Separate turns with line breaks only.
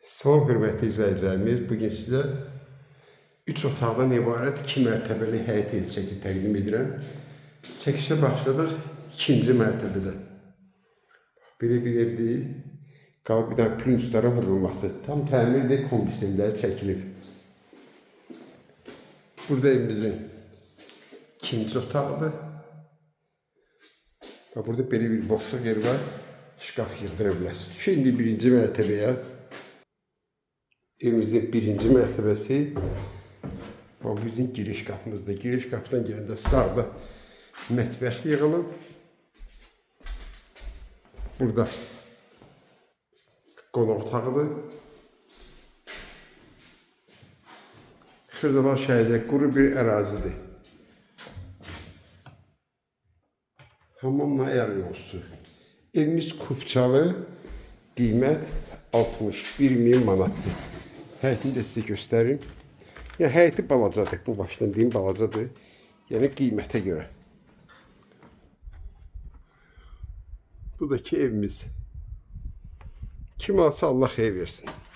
Salam hörmətli izləyicilərimiz, bugün sizə 3 otaqdan ibarət 2 mərtəbəli həyət evi çəki təqdim edirəm. Çəkişə başladıq 2-ci mərtəbədən. Belə bir evdir, qalıb bir dənə plünslara vurulması, tam təmirli komplekslər çəkilib. Burada evimizin 2-ci otağıdır. Burada belə bir boşluq yeri var, şkaf yığdıra bilərsiniz. Şimdi 1-ci mərtəbəyə. Evimizin 1-ci mərtəbəsi. Bu bizim giriş qapımızdır. Giriş qapıdan girəndə sağda mətbəx yığılıb. Burada qonaq otağıdır. Xırdalan şəhərdə quru bir ərazidir. Hamamla əl yolsu. Evimiz kupçalı, qiymət 61.000 manatdır. Həyətini də sizə göstərim. Yəni, həyəti balacadır. Bu başdan deyim, balacadır. Yəni, qiymətə görə. Bu da ki evimiz. Kim alsa Allah xeyir versin.